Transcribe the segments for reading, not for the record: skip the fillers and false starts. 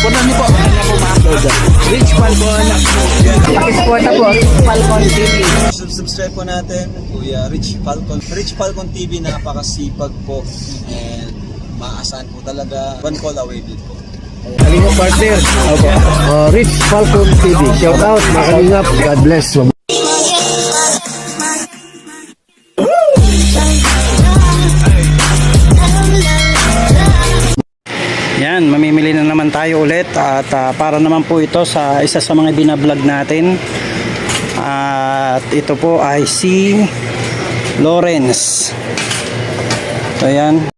Punta niyo po. Kanya po ma-upload. Rich Falcon. Pakisupport na po. Rich Falcon TV. Subscribe po natin, Kuya Rich Falcon. Rich Falcon TV, napakasipag po. And maasahan po talaga. One call away din po. Kalingap partner. Opo. Rich Falcon TV. Shout out. Mga kalingap. God bless. Yan, mamimili na naman tayo ulit at para naman po ito sa isa sa mga binablog natin. At ito po ay si Lawrence. So yan.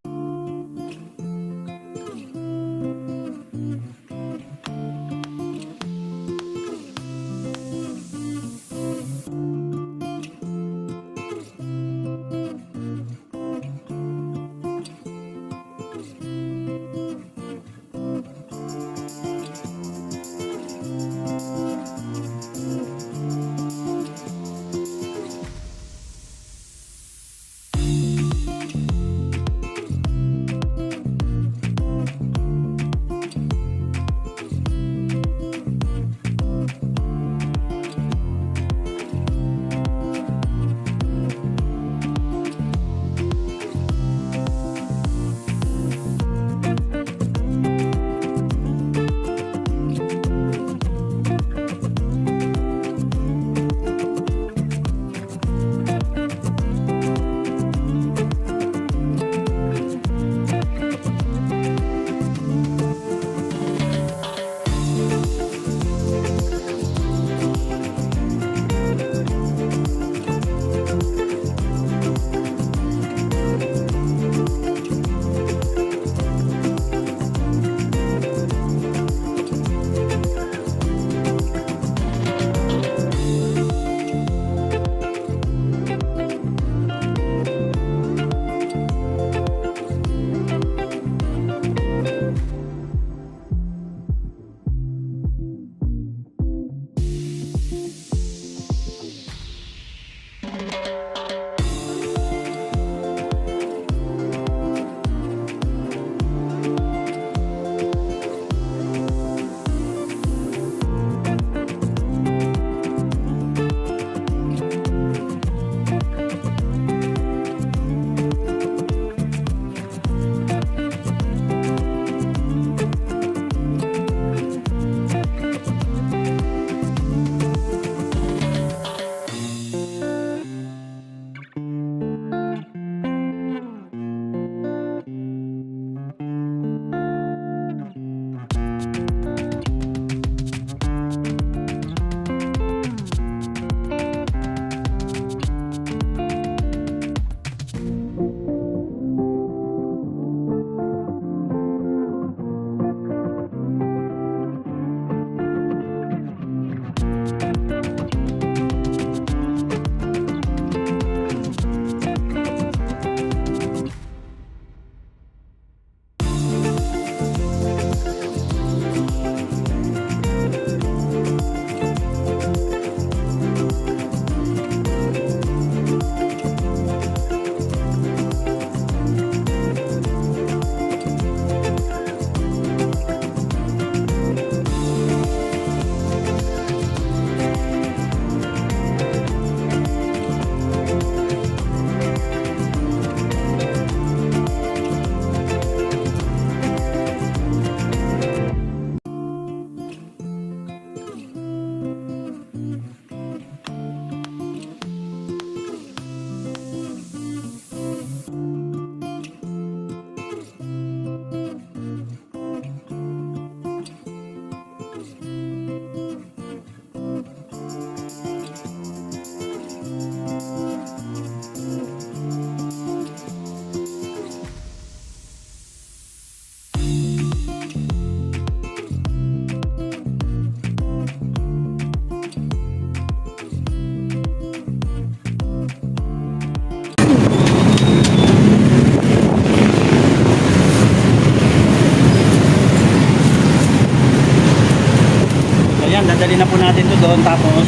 dadali na po natin to doon, tapos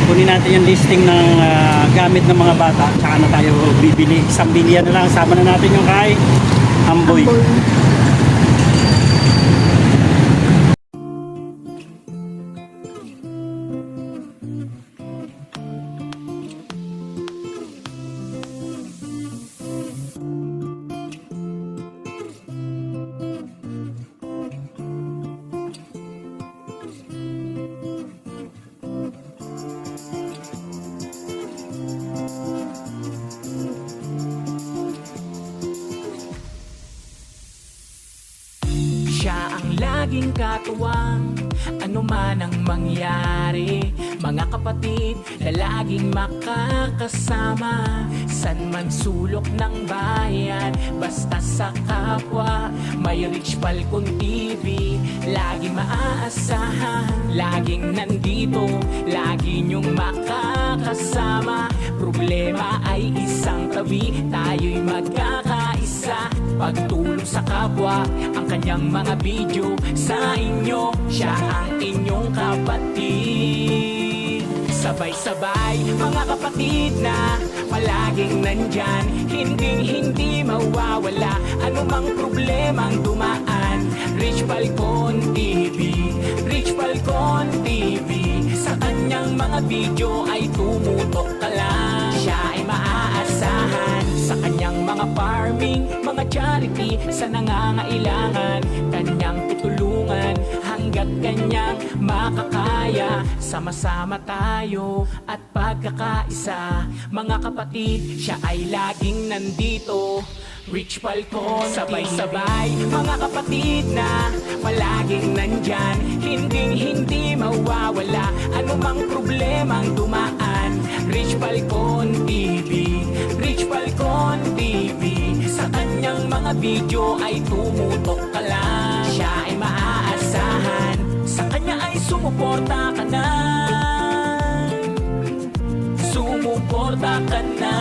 kunin natin yung listing ng gamit ng mga bata, tsaka na tayo bibili. Isang bilihan na lang, sama na natin yung kay Amboy. Siya ang laging katuwang, ano man ang mangyari. Mga kapatid na laging makakasama, san man sulok ng bayan, basta sa kapwa. May Rich Falcon TV, lagi maaasahan. Laging nandito, lagi niyong makakasama. Problema ay isang tabi, tayo'y magkakaisa. Pagtulong sa kapwa, ang kanyang mga video sa inyo. Siya ang inyong kapatid. Sabay-sabay, mga kapatid na palaging nandyan, hindi mawawala, anumang problemang dumaan. Rich Falcon TV, Rich Falcon TV, sa kanyang mga video ay tumutok ka lang. Siya ay maaasahan sa kanyang mga farming, mga charity, sa nangangailangan, kanyang tutulungan hanggat kanyang makakaya. Sama-sama tayo at pagkakaisa, mga kapatid, siya ay laging nandito. Rich Falcon, sabay-sabay, mga kapatid na palaging nandyan, hindi mawawala, anumang problemang dumaan. Rich Falcon TV, Rich Falcon TV, sa kanyang mga video ay tumutok ka lang. Siya ay maaasahan, sa kanya ay sumuporta ka na. Sumuporta ka na.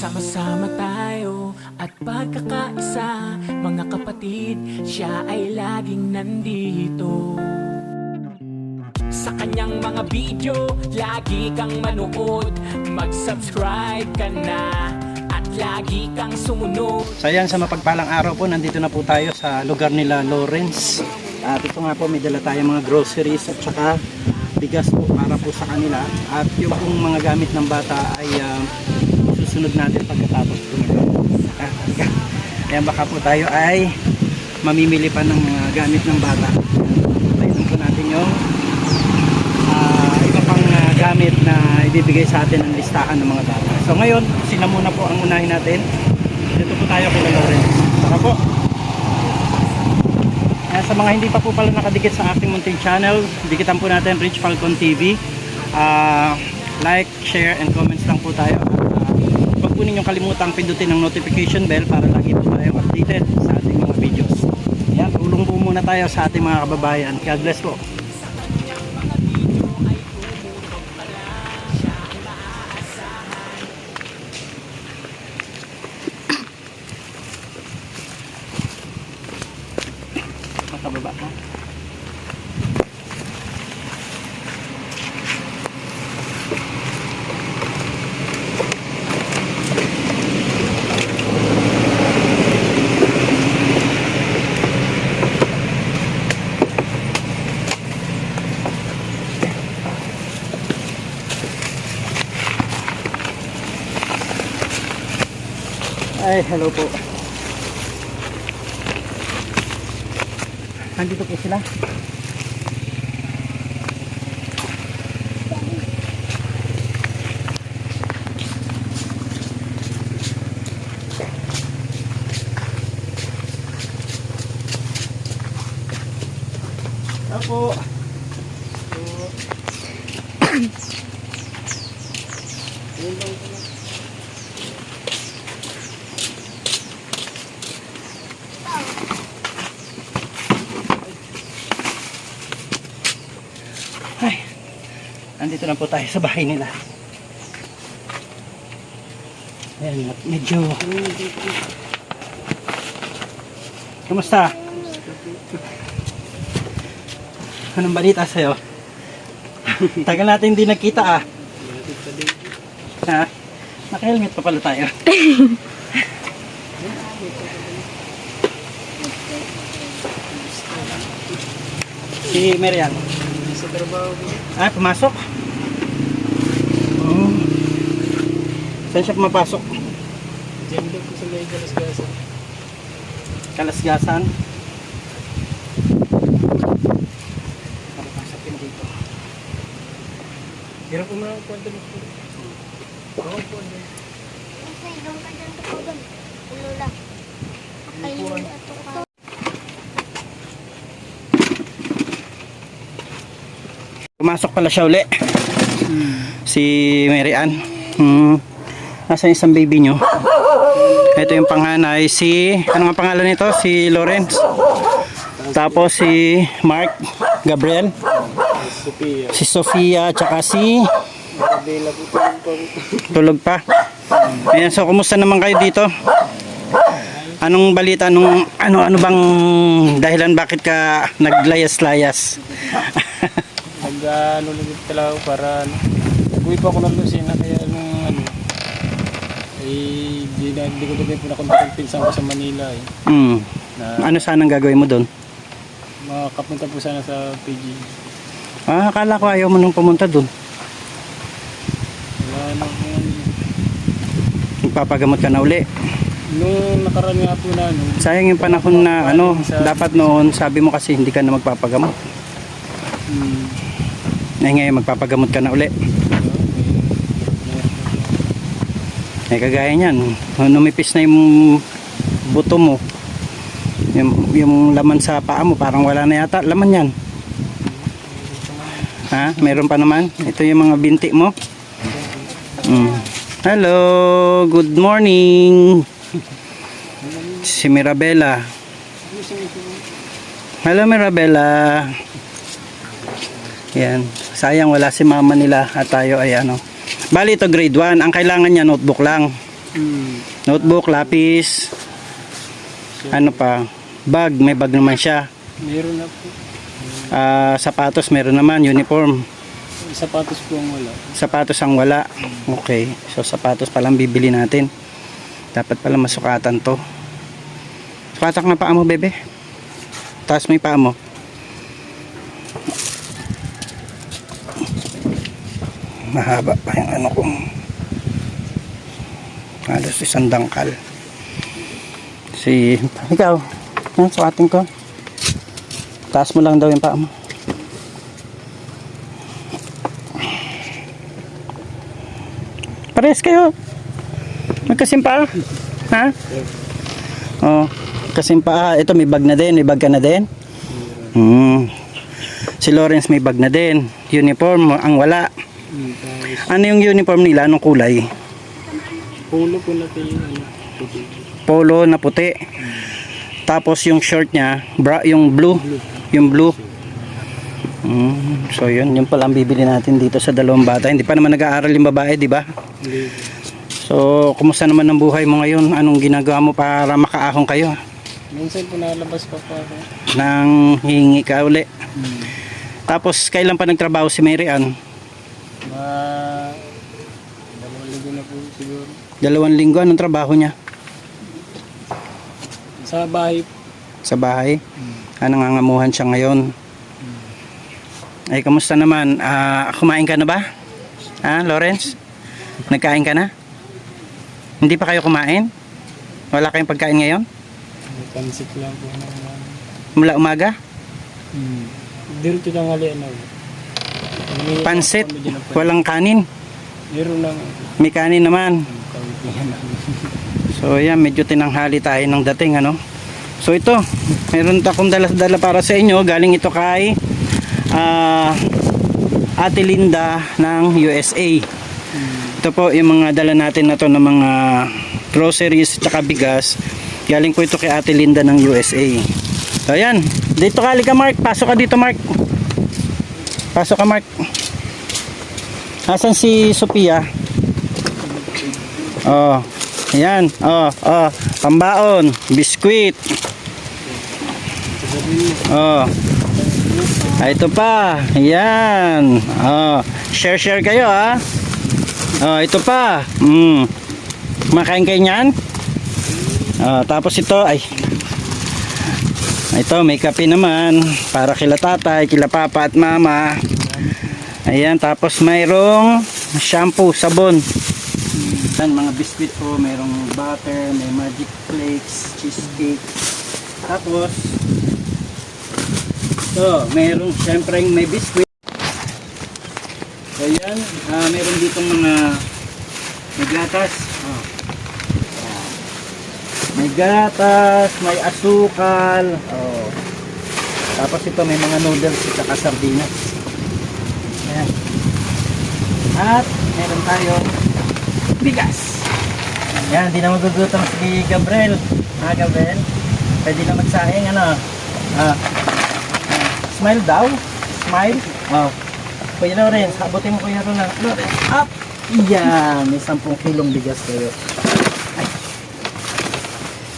Sama-sama tayo at pagkakaisa, mga kapatid, siya ay laging nandito. Sa kanyang mga video, lagi kang manood, mag-subscribe ka na at lagi kang sumunod. So ayan, sa mapagpalang araw po, nandito na po tayo sa lugar nila Lawrence. At ito nga po, may dala tayong mga groceries at saka bigas po para po sa kanila. At yung pong mga gamit ng bata ay susunod natin pagkatapos po nito. Ayan, baka po tayo ay mamimili pa ng mga gamit ng bata. Tignan po natin yung iba pang gamit na ibibigay sa atin ang listahan ng mga bata. So ngayon, sila muna po ang unahin natin. Dito po tayo kay Lawrence. Tara po. Sa mga hindi pa po pala nakadikit sa aking munting channel, dikitan po natin Rich Falcon TV. Like, share, and comments lang po tayo. Huwag po ninyong kalimutang pindutin ang notification bell para lagi po tayo updated sa ating mga videos. Ayan, tulong po muna tayo sa ating mga kababayan. God bless po. Makababa ha? Ay, hello po. Nandito po sila. Opo. Ay, nandito na po tayo sa bahay nila. Ayan, medyo... Kumusta? Anong balita sa'yo? Tagal natin hindi nagkita ah. Ha? Naka-helmet pa pala tayo. Si Marian. Sa trabaho ko. Ah, pumasok? Oh. Saan siya pumapasok? Diyan daw ko sa may Kalasgasan. Kalasgasan? Pasok yun dito. Hirap ko mga kwento mo po. Ako po din. Kasi yung kanyang tukodan, ulo lang. Kayo ato Pumasok pala siya uli. Si Mary Ann. Nasa isang baby nyo. Ito yung panganay. Ano nga pangalan nito? Si Lawrence. Tapos si Mark Gabriel. Si Sofia. Tsaka si tulog pa. Ayan, so kumusta naman kayo dito? Anong balita? Ano bang dahilan bakit ka naglayas-layas? Nag-ulit talaga ako para uwi pa ako ng Lucena kaya di ko din po nakontak pinsan ko sa Manila Ano sanang gagawin mo doon? Makapunta po sana sa PG. Akala ko ayaw mo nung pumunta doon. Wala na po. Magpapagamot ka na uli. Nung nakaraan nga po na Sayang yung panahon na dapat noon sabi mo kasi hindi ka na magpapagamot. Ngayon magpapagamot ka na uli. Kagaya niyan, numipis na yung buto mo. Yung laman sa paa mo parang wala na yata laman yan. Meron pa naman. Ito yung mga binti mo. Hello, good morning. Si Mirabella. Hello Mirabella. Yan, sayang wala si mama nila at tayo ay Bali ito grade 1. Ang kailangan niya notebook lang. Notebook, lapis. Ano pa? Bag, may bag naman siya. meron na po. Sapatos meron naman, uniform. Sapatos po ang wala. Sapatos ang wala. Okay. So sapatos pa lang bibili natin. Dapat pala masukatan to. Patak na paa mo, bebe. Taas mo yung paa mo. Mahaba pa yung ko. Halos isang dangkal. Ikaw. Yan, sukatin ko. Taas mo lang daw yung paa mo. Pares kayo. Magkasimpa. Ha? Kasimpa. Ito may bag na din. May bag ka na din. Si Lawrence may bag na din. Uniform ang wala. Ano yung uniform nila? Anong kulay? Polo po natin puti. Polo na puti. Tapos yung short niya, yung blue. Yung blue. So yun pala ang bibili natin dito sa dalawang bata. Hindi pa naman nag-aaral yung babae, di ba? So, kumusta naman ang buhay mo ngayon? Anong ginagawa mo para makaahon kayo? Minsan po nalabas pa po ako. Nang hihingi ka uli. Tapos, kailan pa nagtrabaho si Mary Ann? 2 linggo na po siguro. 2 linggo, anong trabaho niya? Sa bahay. Sa bahay? Nangangamuhan siya ngayon. Ay, kamusta naman? Kumain ka na ba? Lawrence? Nagkain ka na? Hindi pa kayo kumain? Wala kayong pagkain ngayon? Pansit lang po naman. Mula umaga? Dito tanghali Pansit? Walang kanin? Meron lang. May kanin naman. So yan, medyo tinanghali tayo ng dating So ito, meron akong dala para sa inyo. Galing ito kay Ate Linda ng USA. Ito po yung mga dala natin na to ng mga groceries at bigas. Galing po ito kay Ate Linda ng USA. So yan, dito ka, halika Mark. Pasok ka dito Mark. Pasok ka Mark. Asan si Sophia? Ayan. Pambaon, biskwit. Ito pa. Ayan. Share kayo ito pa. Makain kayo niyan? Tapos ito ito may kape naman para kila tatay, kila papa at mama. Ayan, tapos mayroong shampoo, sabon. Mga biscuit po, mayroong butter, may magic flakes, cheesecake. Tapos mayroong syempre may biscuit. So yan, mayroon ditong mga may gatas. May gatas, may asukal. Tapos ito may mga noodles at saka sardinas. Ayan. At meron tayo bigas. Ayan, di na magugutom si Gabriel. Gabriel, pwede na magsaing, ano? Smile daw. Smile. Kuya Lawrence, habutin mo Kuya Lawrence. Up! Yan, may 10 kilong bigas kayo. Ay.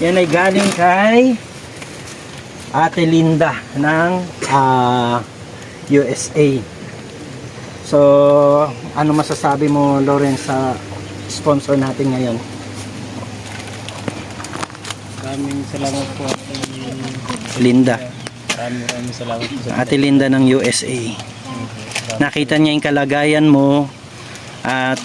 Yan ay galing kay Ate Linda ng USA. So, ano masasabi mo Lawrence sa sponsor natin ngayon? Maraming salamat po Linda. Maraming salamat po sa Ate Linda ng USA. Nakita niya yung kalagayan mo at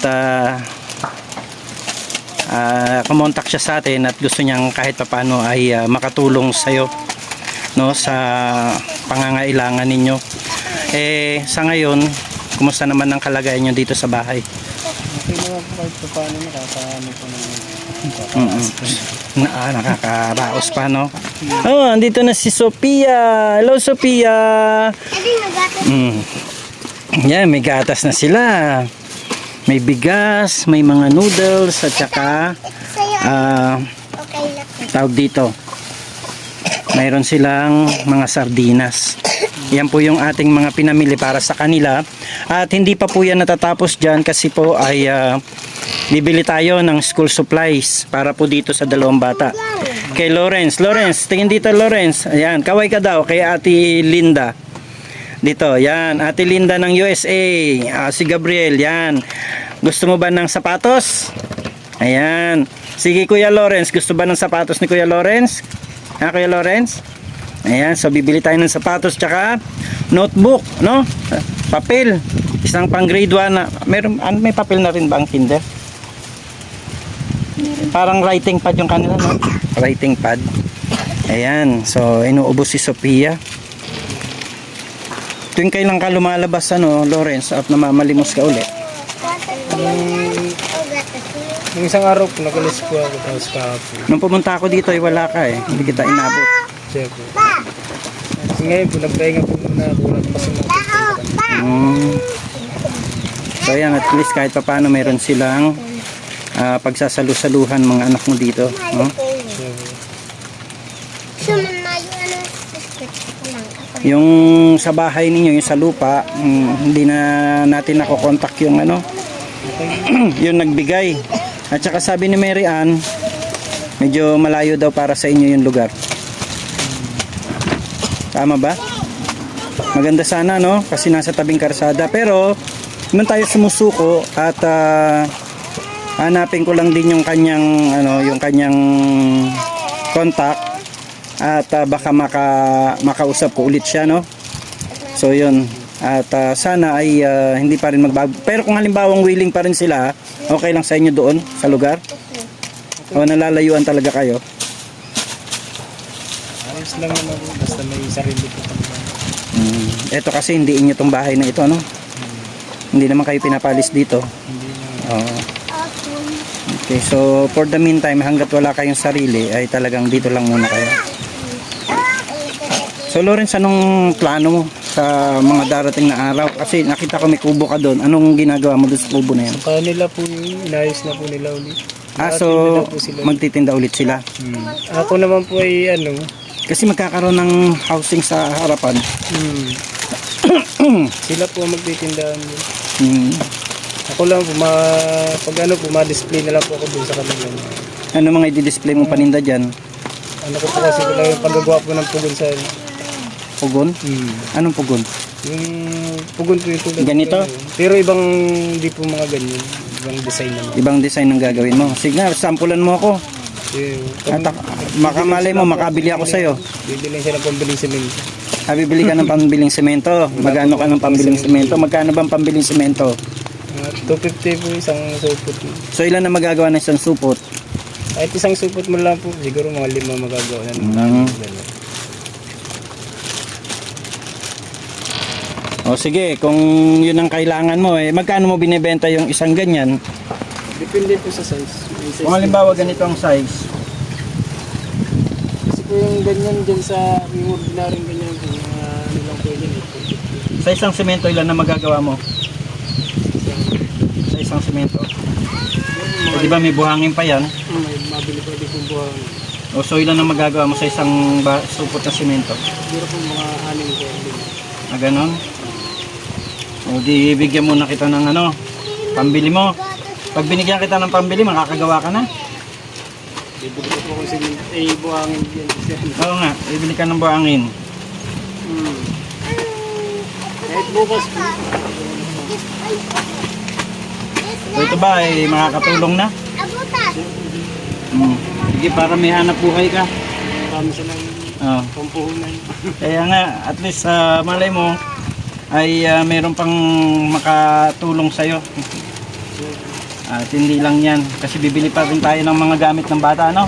kumontak siya sa atin at gusto niyang kahit papaano ay makatulong sa iyo, no, sa pangangailangan ninyo. Sa ngayon, kumusta naman ang kalagayan niyo dito sa bahay? Okay naman po kahit paano nakakaano po naman. Nakakaraos pa, no? Oh, andito na si Sophia. Hello, Sophia. Yan, may gatas na sila. May bigas, may mga noodles at saka tawag dito. Mayroon silang mga sardinas. Yan po yung ating mga pinamili para sa kanila. At hindi pa po yan natatapos dyan kasi po ay bibili tayo ng school supplies para po dito sa dalawang bata. Kay Lawrence. Lawrence, tingin dito Lawrence. Ayan, kaway ka daw kay Ate Linda. Dito, yan. Ate Linda ng USA. Si Gabriel, yan. Gusto mo ba ng sapatos? Ayan. Sige Kuya Lawrence, gusto ba ng sapatos ni Kuya Lawrence? Kuya Lawrence? Ayan, so bibili tayo ng sapatos tsaka notebook, no? Papel. Isang pang grade 1 na. May papel na rin ba ang kinder? Parang writing pad yung kanila, no? Writing pad. Ayan, so inuubos si Sophia. Tuwing kailan ka lumalabas, ano, Lawrence, at namamalimos ka ulit? Yung isang araw po, nakalis po ako tapos kahapon. Nung pumunta ako dito, ay wala ka eh. Hindi kita inabot. Siya po. Kasi ngayon po, nagpahinga po muna ako. Nagpasama po. So ayan, at least kahit pa paano meron silang pagsasalu-saluhan mga anak mo dito. No? Yung sa bahay ninyo, yung sa lupa, hindi na natin nakokontak yung ano, yung nagbigay. At saka sabi ni Mary Ann, medyo malayo daw para sa inyo yung lugar. Tama ba? Maganda sana, no? Kasi nasa tabing karsada. Pero, naman tayo sumusuko at hanapin ko lang din yung kanyang, ano, yung kanyang contact. At baka makausap ko ulit siya, no? So yun. At sana ay hindi pa rin magbago. Pero kung halimbawang willing pa rin sila, okay lang sa inyo doon sa lugar? O nalalayuan talaga kayo? Ayos lang naman po. Basta may sarili po kami. Ito kasi hindi inyo tong bahay na ito, no? Hindi naman kayo pinapalis dito. Hindi naman. Oo. Okay, so for the meantime, hanggat wala kayong sarili, ay talagang dito lang muna kayo. So Lawrence, anong plano mo sa mga darating na araw? Kasi nakita ko may kubo ka doon. Anong ginagawa mo doon sa kubo na yan? Sa kanila po yun, inayos na po nila ulit. So magtitinda ulit sila. Ako naman po ay ano. Kasi magkakaroon ng housing sa harapan. Sila po ang magtitindahan yun. Ako lang po, pag ano po, ma-display na lang po ako doon sa kanila. Ano mga i-display mong paninda dyan? Ano ko po kasi ko lang yung paggagawa po ng pugon sa Pugon? Anong pugon? yung pugon po yung tulad. Ganito? Pero ibang, hindi po mga ganyan. Ibang design naman. Ibang design ang gagawin mo. Sige na, sampulan mo ako. At makamalay mo, makabili ako sa'yo. Bibili siya ng pambiling semento. Bibili ka ng pambiling semento. Magkano ka ng pambiling semento? Magkano bang pambiling semento? 250 po isang supot. So ilan na magagawa ng isang supot? Kahit isang supot mo lang po, siguro mga 5 magagawa na. O sige, kung yun ang kailangan mo, magkano mo binibenta yung isang ganyan? Depende po sa size. Kung halimbawa ganito ang size. Kasi po yung ganyan dyan sa yung ordinaryong ganyan po, ano lang po yun. Sa Sa isang semento, ilan na magagawa mo? Sa isang semento. Eh, di ba may buhangin pa yan? May mabili pa din kong buhangin. O so ilan na magagawa mo sa isang supot na semento? Siguro po mga 6 ko. Ganon? O di bigyan muna kita ng ano, pambili mo. Pag binigyan kita ng pambili, makakagawa ka na. Bibili ko po kasi buhangin yan. Oo nga, bibili ka ng buhangin. Kahit bukas po. So ito ba ay makakatulong na? Sige, para may hanap buhay ka. Marami silang Oh. pampuhunan. Kaya nga, at least malay mo ay meron pang makatulong sa'yo. At hindi lang yan, kasi bibili pa rin tayo ng mga gamit ng bata, no?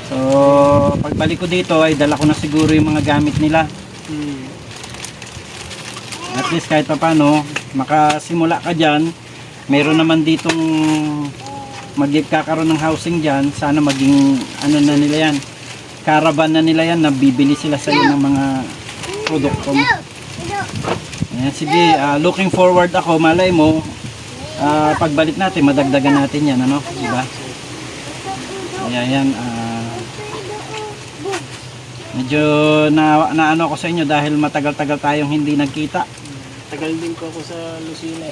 So, pagbalik ko dito ay dala ko na siguro yung mga gamit nila. At least kahit pa paano, makasimula ka dyan, meron naman ditong magkakaroon ng housing dyan, sana maging ano na nila yan, caravan na nila yan, nabibili sila sa iyo ng mga produkto mo. Ayan, sige, looking forward ako, malay mo, pagbalik natin, madagdagan natin yan, ano, diba? Ayan, medyo na ano ko sa inyo dahil matagal-tagal tayong hindi nagkita. Tagal din po ako sa Lucina.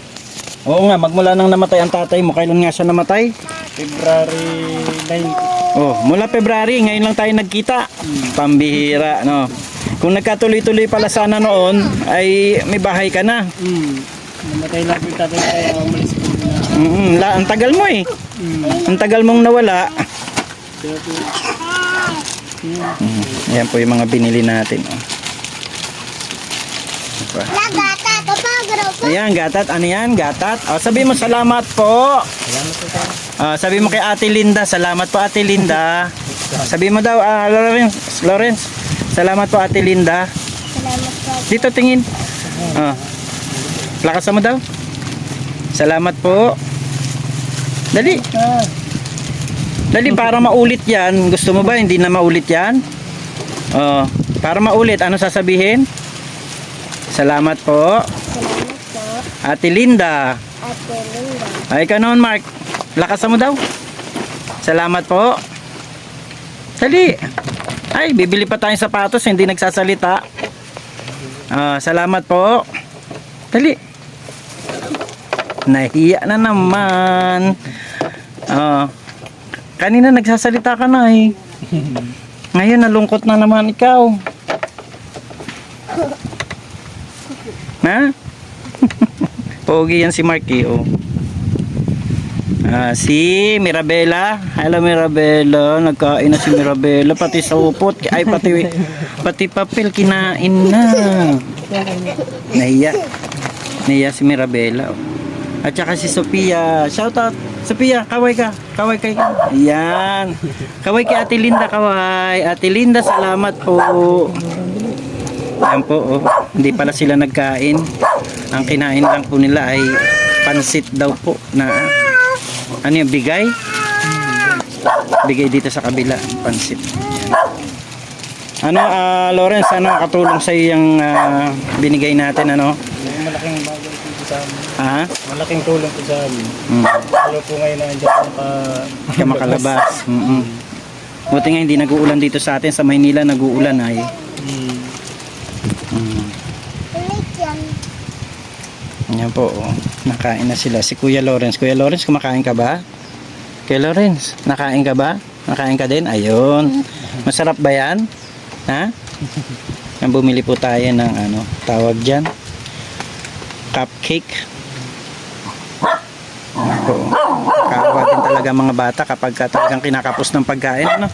Oo nga, magmula nang namatay ang tatay mo, kailan nga siya namatay? February 9. Oh, mula February, ngayon lang tayo nagkita. Pambihira, no? Kung nagkatuloy-tuloy pala sana noon, ay may bahay ka na. Namatay lang po yung tatay kaya umalis po na. Ang tagal mo eh. Ang tagal mong nawala. Kaya po, Ayan po yung mga binili natin. Oh. Diba? Ayan, gatat. Ano yan? Gatat. Oh, sabi mo salamat po. Sabi mo kay Ate Linda, salamat po Ate Linda. Sabi mo daw, Lawrence, salamat po Ate Linda. Salamat po. Dito tingin. Lakasan mo daw. Salamat po. Dali. Dali, para maulit yan. Gusto mo ba hindi na maulit yan? Para maulit, ano sasabihin? Salamat po. Salamat po. Ate Linda. Ate Linda. Ay ka noon, Mark. Lakasan mo daw. Salamat po. Dali. Ay, bibili pa tayong sapatos, hindi nagsasalita. Salamat po. Dali. Nahiya na naman. Kanina nagsasalita ka na eh. Ngayon nalungkot na naman ikaw. Ha? Pogi yan si Marky, oh. Si Mirabela. Hello Mirabela. Nagkain na si Mirabela. Pati sa upot. Ay, pati papel kinain na. Nahiya si Mirabela, oh. At saka si Sophia. Shout out. Sophia, kaway ka. Kaway kay ka. Ayan. Kaway kay Ate Linda, kaway. Ate Linda, salamat po. Ayan po, oh. Hindi pala sila nagkain. Ang kinain lang po nila ay pansit daw po na ano yung bigay? Bigay dito sa kabila, pansit. Ano, Lawrence, ano katulong sa iyo yung binigay natin, ano? malaking bagay po sa amin. Ha? Malaking tulong po sa amin. Lalo po ngayon na andyan Ka makalabas. Buti nga hindi nag-uulan dito sa atin, sa Maynila nag-uulan ay. Ulit yan. Yan po, oh. Nakain na sila. Si Kuya Lawrence. Kuya Lawrence, kumakain ka ba? Kuya Lawrence, nakain ka ba? Nakain ka din? Ayun. Masarap ba yan? Ha? Yan, bumili po tayo ng ano, tawag dyan. Cupcake. Yan po. Kaawa din talaga mga bata kapag talagang kinakapos ng pagkain. Ano?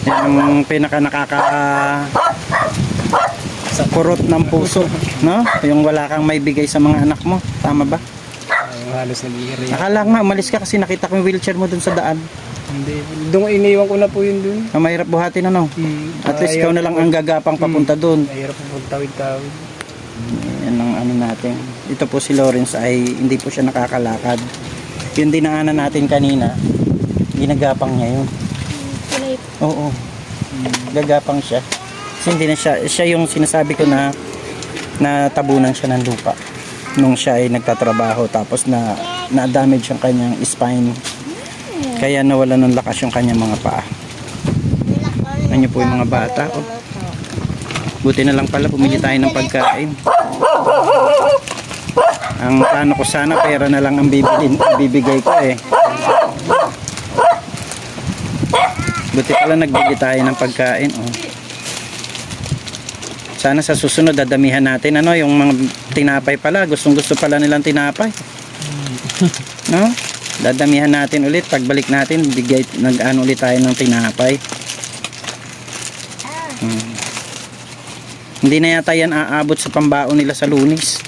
Yan ang pinaka sa kurot ng puso, no? Yung wala kang may bigay sa mga anak mo, tama ba? halos nag-iiri. Akala nga umalis ka kasi nakita ko yung wheelchair mo dun sa daan. Hindi. Doon iniwan ko na po yun dun. Mahirap buhatin, ano? At least ikaw na lang ang gagapang papunta dun. Mahirap po magtawid-tawid. Yan ang ano natin. Ito po si Lawrence ay hindi po siya nakakalakad. Yung dinaanan natin kanina, ginagapang niya yun. Oo. Gagapang siya. Kasi hindi na siya yung sinasabi ko na natabunan siya ng lupa nung siya ay nagtatrabaho, tapos na-damage yung kanyang spine, kaya nawala ng lakas yung kanyang mga paa. Ano po yung mga bata, oh. Buti na lang pala bumili tayo ng pagkain. Ang plano ko sana pera na lang ang bibigay ko eh. Buti pala nagbili tayo ng pagkain, oh. Sana sa susunod dadamihan natin ano, yung mga tinapay pala, gustong-gusto pala nilang tinapay. No? Dadamihan natin ulit, pagbalik natin nag-ano ulit tayo ng tinapay. Hindi na yata yan aabot sa pambaon nila sa Lunes.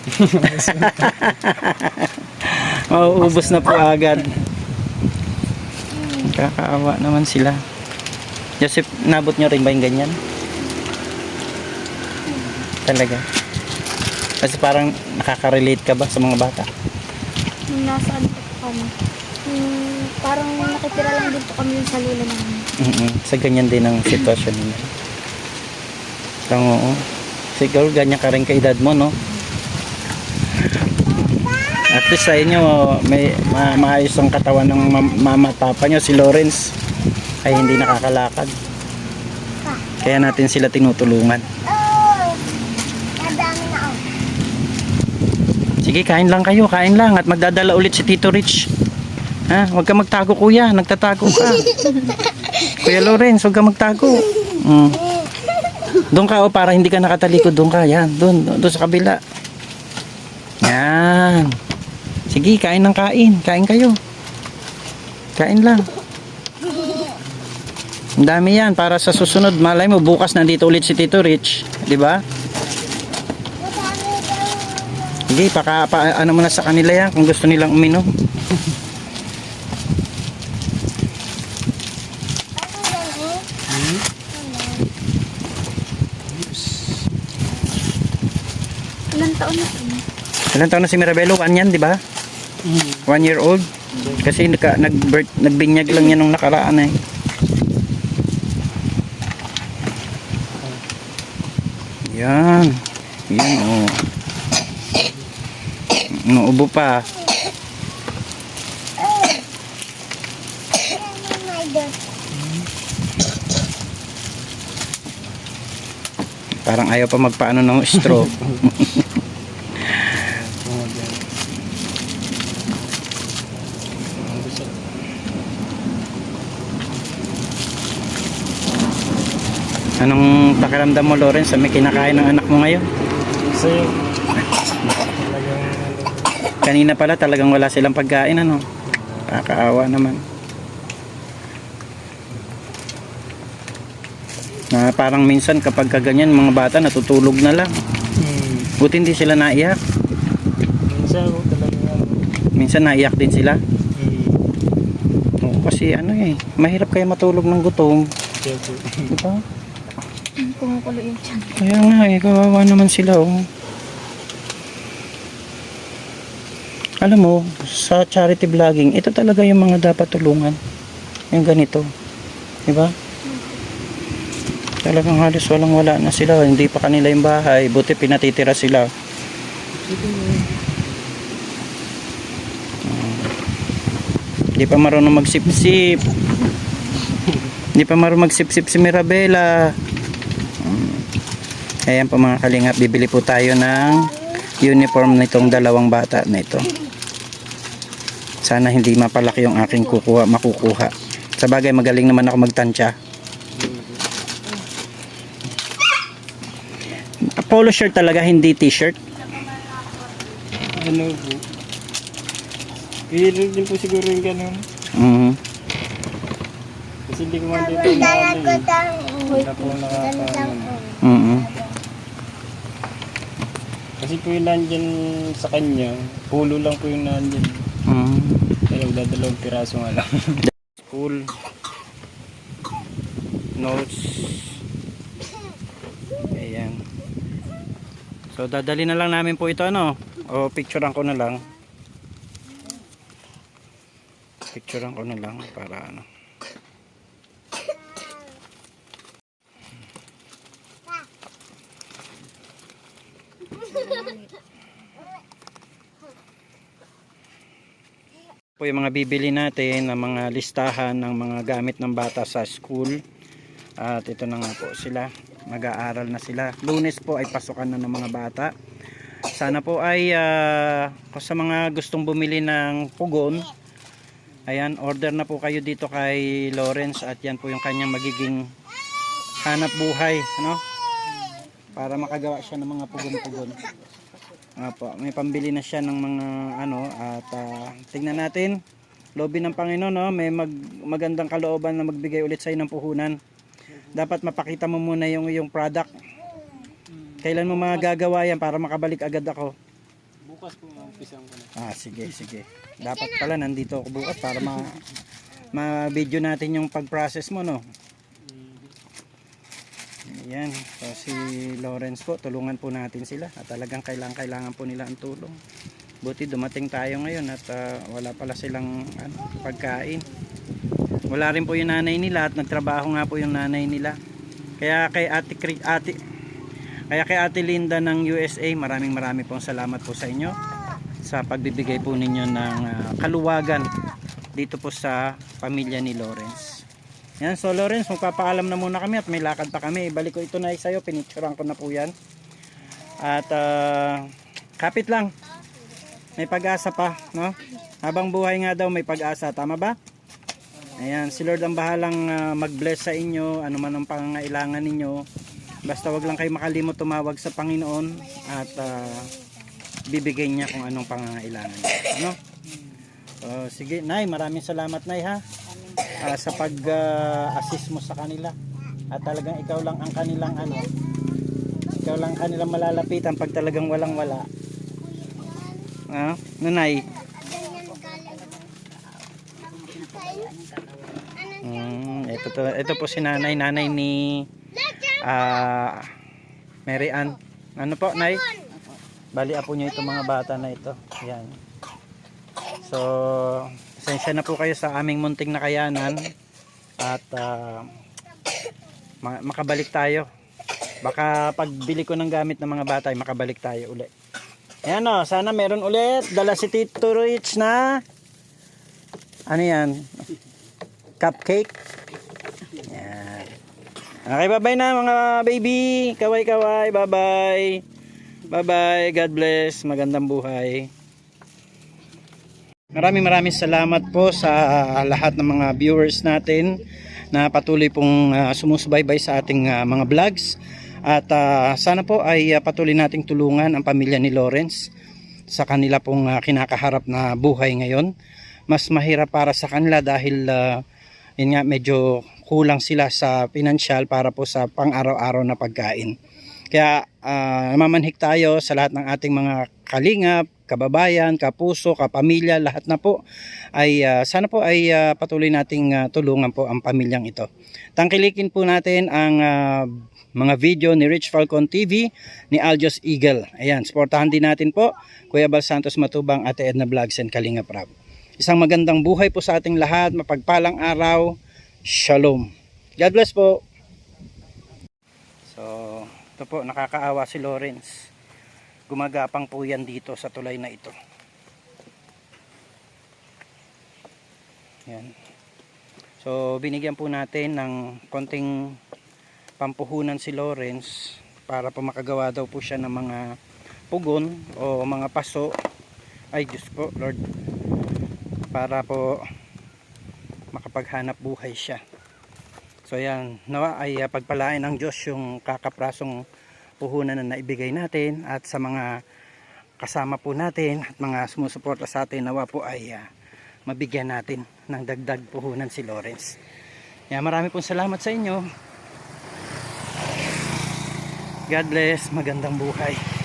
Mauubos na po agad. Kakaawa naman sila. Joseph, nabot nyo rin ba yung ganyan? Talaga? Kasi parang nakaka-relate ka ba sa mga bata? Nung nasaan po kami. Parang nakitira lang din po kami sa lula namin. Sa ganyan din ang sitwasyon nila. Oo. Siguro ganyan ka rin kaedad mo, no? At least sa inyo, may maayos ang katawan ng mama at papa nyo. Si Lawrence ay hindi nakakalakad. Kaya natin sila tinutulungan. Madami na ako. Sige, kain lang kayo, kain lang. At magdadala ulit si Tito Rich. Ha? Huwag ka magtago, kuya. Nagtatago ka. Kuya Lawrence, huwag ka magtago. Doon ka, oh, para hindi ka nakatalikod. Doon ka, yan. Doon sa kabila. Yan. Sige, kain ng kain. Kain kayo. Kain lang. Ang dami yan para sa susunod. Malay mo, bukas nandito ulit si Tito Rich. Di ba? Sige, ano mo na sa kanila yan kung gusto nilang uminom. Ilang taon na po? Ilang taon na si Mirabelo? 1 yan, di ba? 1 year old. Kasi nagbinyag lang yan nung nakaraan eh. Yan. Yan, oh. Nauubo pa. Parang ayaw pa magpaano ng stroke. Anong pakiramdam mo, Lawrence, sa may kinakain ng anak mo ngayon? Kasi Kanina pala talagang wala silang pagkain, ano? Kakaawa naman. Na parang minsan kapag kaganyan mga bata natutulog na lang. Buti hindi sila naiyak. minsan ako talaga Minsan naiyak din sila. Oo, kasi ano eh, mahirap kaya matulog ng gutom. kaya po. Diba? Kumukulo yung tiyan. Kaya nga eh, kawawa naman sila, oh. Alam mo, sa charity vlogging, ito talaga yung mga dapat tulungan. Yung ganito. Diba? Talagang halos walang-wala na sila. Hindi pa kanila yung bahay. Buti pinatitira sila. Hindi pa marunong magsip-sip. Hindi pa marunong magsip-sip si Mirabela. Ayan po mga kalingap. Bibili po tayo ng uniform nitong dalawang bata na ito. Sana hindi mapalaki yung aking makukuha. Sa bagay, magaling naman ako magtansya. Polo shirt talaga, hindi t-shirt. Ano po? Hihilo din po siguro yung ganun. Kasi hindi ko man dito na wala po nakakaano. Kasi po yung nandyan sa kanya, pulo lang po yung nandyan. Kaya magdadalawang piraso nga lang. School notes. Ayan. So dadali na lang namin po ito, ano? O picturean ko na lang. Picturean ko na lang para ano. po yung mga bibili natin ng mga listahan ng mga gamit ng bata sa school. At ito na nga po sila, mag-aaral na sila. Lunes po ay pasukan na ng mga bata. Sana po ay kung sa mga gustong bumili ng pugon, ayan, order na po kayo dito kay Lawrence at yan po yung kanyang magiging hanap buhay, ano? Para makagawa siya ng mga pugon-pugon. Apo, may pambili na siya ng mga ano at tingnan natin. Loobin ng Panginoon, no? May magandang kalooban na magbigay ulit sa iyo ng puhunan. Dapat mapakita mo muna yung product. Kailan mo magagawa yan para makabalik agad ako? Bukas po mag-umpisa ko na. Sige. Dapat pala nandito ako bukas para ma-video natin yung pag-process mo, no? Ayan, so si Lawrence po, tulungan po natin sila at talagang kailangan po nila ang tulong. Buti dumating tayo ngayon at wala pala silang pagkain. Wala rin po yung nanay nila at nagtrabaho nga po yung nanay nila. Kaya kay Ate Linda ng USA, maraming pong salamat po sa inyo sa pagbibigay po ninyo ng kaluwagan dito po sa pamilya ni Lawrence. Yan, so Lawrence, magpapaalam na muna kami at may lakad pa kami. Ibalik ko ito na sa'yo, pinicturean ko na po yan. At kapit lang, may pag-asa pa, no? Habang buhay nga daw may pag-asa, tama ba? Ayan, si Lord ang bahalang mag-bless sa inyo, ano man ang pangangailangan ninyo. Basta wag lang kayo makalimot tumawag sa Panginoon at bibigay niya kung anong pangangailangan niyo, ano? Sige, Nay, maraming salamat, Nay, ha? Sa pag-assist mo sa kanila. At talagang ikaw lang ang kanilang ikaw lang kanilang malalapitan pag talagang walang-wala. Nanay. Ito po si nanay ni Mary Ann. Ano po, Nay? Bali apo niyo itong mga bata na ito. Yan. So, pasensya na po kayo sa aming munting nakayanan at makabalik tayo. Baka pagbili ko ng gamit ng mga bata ay makabalik tayo ulit. Ayan, o, sana meron ulit. Dala si Tito Rich na ano yan? Cupcake. Yan. Okay, bye-bye na mga baby. Kaway-kaway. Bye-bye. Bye-bye. God bless. Magandang buhay. Maraming salamat po sa lahat ng mga viewers natin na patuloy pong sumusubaybay sa ating mga vlogs. At sana po ay patuloy nating tulungan ang pamilya ni Lawrence sa kanila pong kinakaharap na buhay ngayon. Mas mahirap para sa kanila dahil yun nga, medyo kulang sila sa pinansyal para po sa pang-araw-araw na pagkain. Kaya namamanhik tayo sa lahat ng ating mga kalingap, kababayan, kapuso, kapamilya, lahat na po ay sana po ay patuloy nating tulungan po ang pamilyang ito. Tangkilikin po natin ang mga video ni Rich Falcon TV, ni Aljos Eagle. Ayan, supportahan din natin po Kuya Bal Santos Matubang, Ate Edna Vlogs and Kalingap Rab. Isang magandang buhay po sa ating lahat, mapagpalang araw. Shalom. God bless po. So, ito po, nakakaawa si Lawrence. Gumagapang po yan dito sa tulay na ito. Yan. So, binigyan po natin ng konting pampuhunan si Lawrence para po makagawa daw po siya ng mga pugon o mga paso. Ay, Diyos po, Lord. Para po makapaghanap buhay siya. So, yan. Nawa ay pagpalain ng Diyos yung kakaprasong puhunan na naibigay natin at sa mga kasama po natin at mga sumusuporta sa atin, nawa po ay mabigyan natin ng dagdag puhunan si Lawrence. Kaya marami pong salamat sa inyo. God bless, magandang buhay.